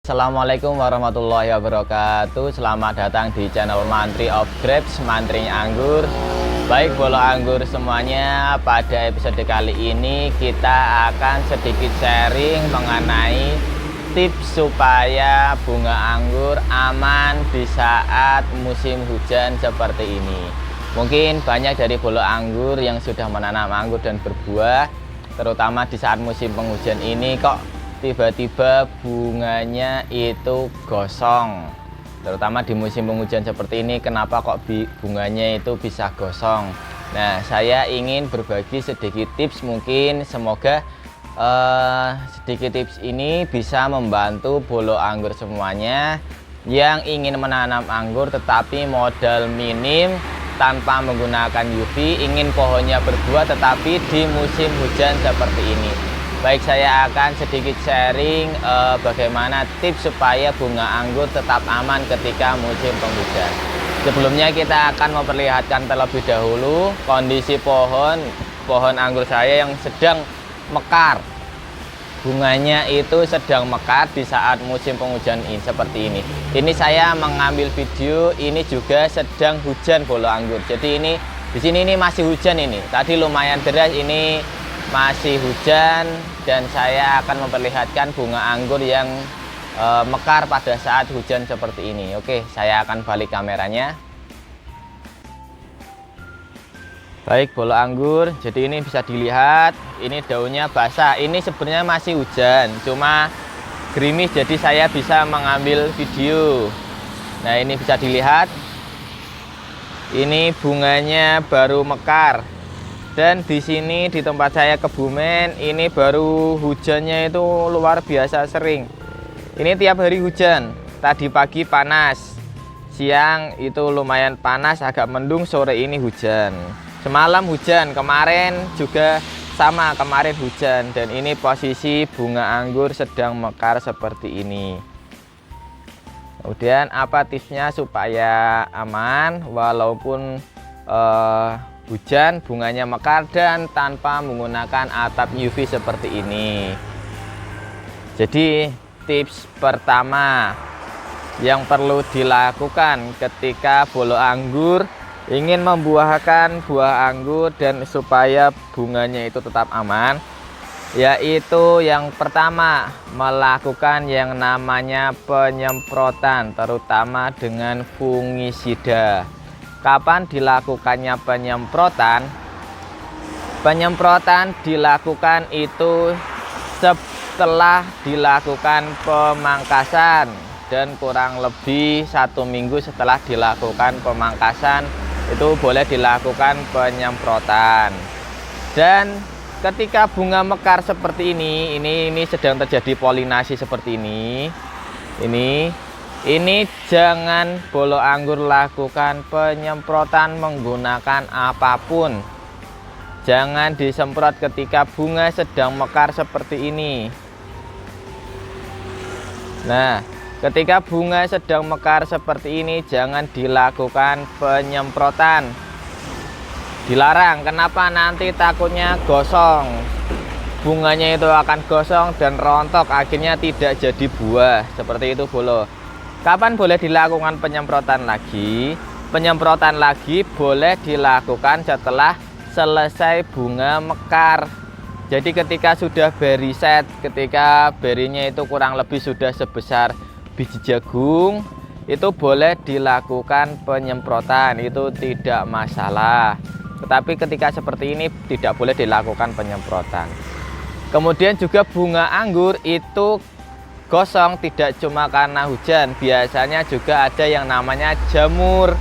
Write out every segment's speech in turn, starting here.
Assalamualaikum warahmatullahi wabarakatuh. Selamat datang di channel Mantri of Grapes, mantrinya anggur. Baik bolo anggur semuanya, pada episode kali ini kita akan sedikit sharing mengenai tips supaya bunga anggur aman di saat musim hujan seperti ini. Mungkin banyak dari bolo anggur yang sudah menanam anggur dan berbuah, terutama di saat musim penghujan ini kok tiba-tiba bunganya itu gosong. Terutama di musim penghujan seperti ini, kenapa kok bunganya itu bisa gosong? Nah, saya ingin berbagi sedikit tips, mungkin semoga sedikit tips ini bisa membantu bolo anggur semuanya yang ingin menanam anggur tetapi modal minim tanpa menggunakan UV, ingin pohonnya berbuah tetapi di musim hujan seperti ini. Baik, saya akan sedikit sharing bagaimana tips supaya bunga anggur tetap aman ketika musim penghujan. Sebelumnya kita akan memperlihatkan terlebih dahulu kondisi pohon anggur saya yang sedang mekar. Bunganya itu sedang mekar di saat musim penghujan ini seperti ini. Ini saya mengambil video, ini juga sedang hujan bolo anggur. Jadi ini di sini ini masih hujan ini. Tadi lumayan deras, ini masih hujan, dan saya akan memperlihatkan bunga anggur yang mekar pada saat hujan seperti ini. Oke, saya akan balik kameranya. Baik bolo anggur, jadi ini bisa dilihat, ini daunnya basah. Ini sebenarnya masih hujan, cuma gerimis, jadi saya bisa mengambil video. Nah, ini bisa dilihat, ini bunganya baru mekar. Dan di sini di tempat saya Kebumen, ini baru hujannya itu luar biasa sering. Ini tiap hari hujan. Tadi pagi panas, siang itu lumayan panas, agak mendung, sore ini hujan. Semalam hujan, kemarin juga sama, kemarin hujan. Dan ini posisi bunga anggur sedang mekar seperti ini. Kemudian apa tipsnya supaya aman walaupun hujan, bunganya mekar dan tanpa menggunakan atap UV seperti ini. Jadi tips pertama yang perlu dilakukan ketika bolo anggur ingin membuahkan buah anggur dan supaya bunganya itu tetap aman, yaitu yang pertama melakukan yang namanya penyemprotan, terutama dengan fungisida. Kapan dilakukannya penyemprotan? Penyemprotan dilakukan itu setelah dilakukan pemangkasan, dan kurang lebih 1 minggu setelah dilakukan pemangkasan itu boleh dilakukan penyemprotan. Dan ketika bunga mekar seperti ini sedang terjadi polinasi seperti ini. Ini jangan bolo anggur lakukan penyemprotan menggunakan apapun. Jangan disemprot ketika bunga sedang mekar seperti ini. Nah, ketika bunga sedang mekar seperti ini jangan dilakukan penyemprotan. Dilarang, kenapa? Nanti takutnya gosong. Bunganya itu akan gosong dan rontok, akhirnya tidak jadi buah. Seperti itu bolo. Kapan boleh dilakukan penyemprotan lagi? Penyemprotan lagi boleh dilakukan setelah selesai bunga mekar. Jadi ketika sudah berry set, ketika berinya itu kurang lebih sudah sebesar biji jagung, itu boleh dilakukan penyemprotan, itu tidak masalah. Tetapi ketika seperti ini tidak boleh dilakukan penyemprotan. Kemudian juga bunga anggur itu gosong tidak cuma karena hujan, biasanya juga ada yang namanya jamur.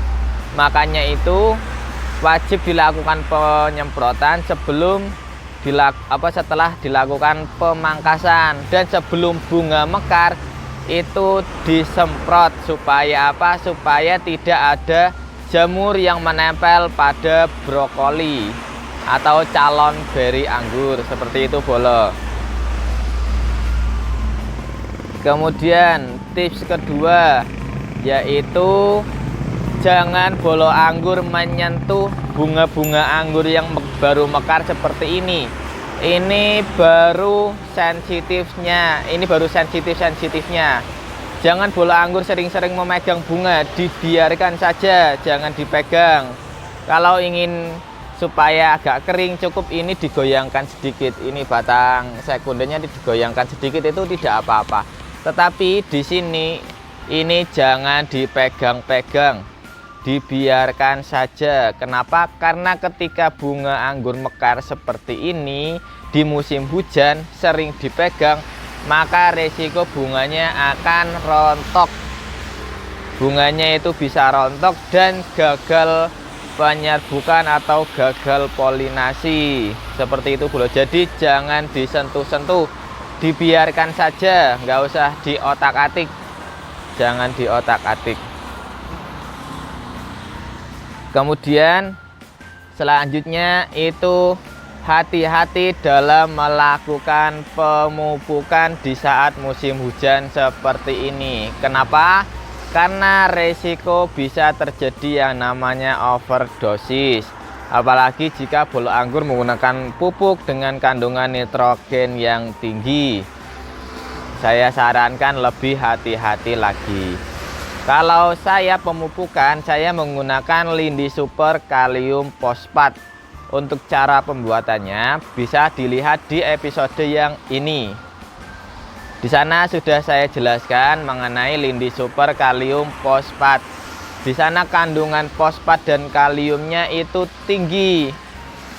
Makanya itu wajib dilakukan penyemprotan setelah dilakukan pemangkasan, dan sebelum bunga mekar itu disemprot supaya apa? Supaya tidak ada jamur yang menempel pada brokoli atau calon beri anggur seperti itu bolo. Kemudian tips kedua yaitu jangan bolo anggur menyentuh bunga-bunga anggur yang baru mekar seperti ini. Ini baru sensitifnya, Jangan bolo anggur sering-sering memegang bunga, dibiarkan saja, jangan dipegang. Kalau ingin supaya agak kering, cukup ini digoyangkan sedikit. Ini batang sekundenya digoyangkan sedikit, itu tidak apa-apa. Tetapi di sini ini jangan dipegang-pegang, dibiarkan saja. Kenapa? Karena ketika bunga anggur mekar seperti ini di musim hujan sering dipegang, maka resiko bunganya akan rontok. Bunganya itu bisa rontok dan gagal penyerbukan atau gagal polinasi. Seperti itu bro. Jadi jangan disentuh-sentuh, dibiarkan saja, nggak usah diotak-atik. Jangan diotak-atik. Kemudian selanjutnya itu hati-hati dalam melakukan pemupukan di saat musim hujan seperti ini. Kenapa? Karena resiko bisa terjadi yang namanya overdosis. Apalagi jika bolo anggur menggunakan pupuk dengan kandungan nitrogen yang tinggi. Saya sarankan lebih hati-hati lagi. Kalau saya pemupukan, saya menggunakan Lindi Super Kalium Fosfat. Untuk cara pembuatannya bisa dilihat di episode yang ini. Di sana sudah saya jelaskan mengenai Lindi Super Kalium Fosfat. Di sana kandungan fosfat dan kaliumnya itu tinggi.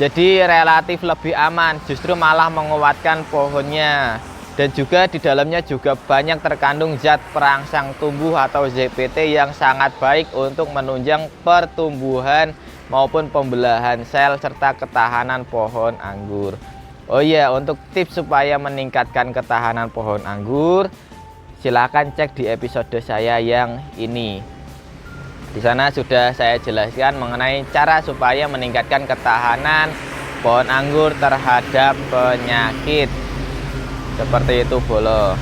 Jadi relatif lebih aman, justru malah menguatkan pohonnya. Dan juga di dalamnya juga banyak terkandung zat perangsang tumbuh atau ZPT yang sangat baik untuk menunjang pertumbuhan maupun pembelahan sel serta ketahanan pohon anggur. Oh iya, untuk tips supaya meningkatkan ketahanan pohon anggur, silakan cek di episode saya yang ini. Di sana sudah saya jelaskan mengenai cara supaya meningkatkan ketahanan pohon anggur terhadap penyakit. Seperti itu bolo.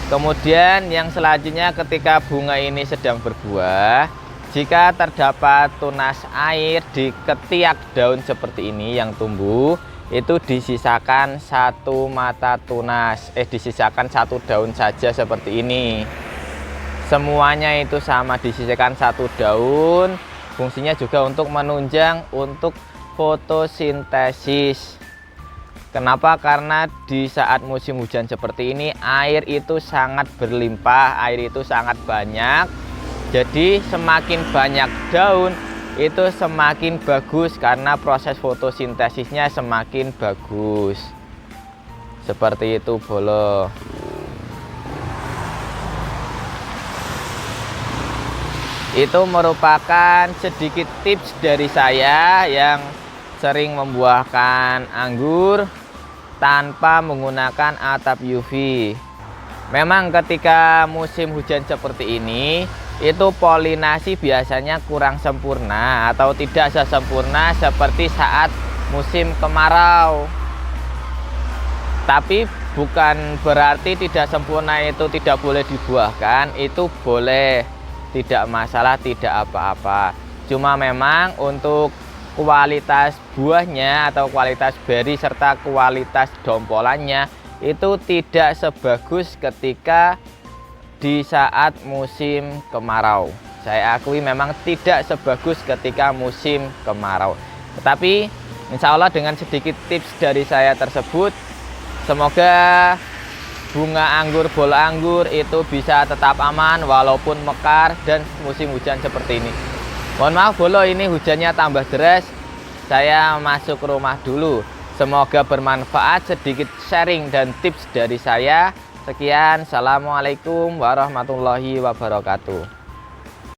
Kemudian yang selanjutnya ketika bunga ini sedang berbuah, jika terdapat tunas air di ketiak daun seperti ini yang tumbuh, itu disisakan satu mata tunas, disisakan satu daun saja seperti ini. Semuanya itu sama, disisakan satu daun. Fungsinya juga untuk menunjang untuk fotosintesis. Kenapa? Karena di saat musim hujan seperti ini air itu sangat berlimpah, air itu sangat banyak. Jadi semakin banyak daun itu semakin bagus karena proses fotosintesisnya semakin bagus. Seperti itu bolo. Itu merupakan sedikit tips dari saya yang sering membuahkan anggur tanpa menggunakan atap UV. Memang ketika musim hujan seperti ini, itu polinasi biasanya kurang sempurna atau tidak sesempurna seperti saat musim kemarau. Tapi bukan berarti tidak sempurna itu tidak boleh dibuahkan, itu boleh, tidak masalah, tidak apa-apa. Cuma memang untuk kualitas buahnya atau kualitas beri serta kualitas dompolannya itu tidak sebagus ketika di saat musim kemarau. Saya akui memang tidak sebagus ketika musim kemarau. Tetapi insya Allah dengan sedikit tips dari saya tersebut, semoga bunga anggur, bolo anggur itu bisa tetap aman walaupun mekar dan musim hujan seperti ini. Mohon maaf bolo, ini hujannya tambah deras. Saya masuk rumah dulu. Semoga bermanfaat sedikit sharing dan tips dari saya. Sekian, assalamualaikum warahmatullahi wabarakatuh.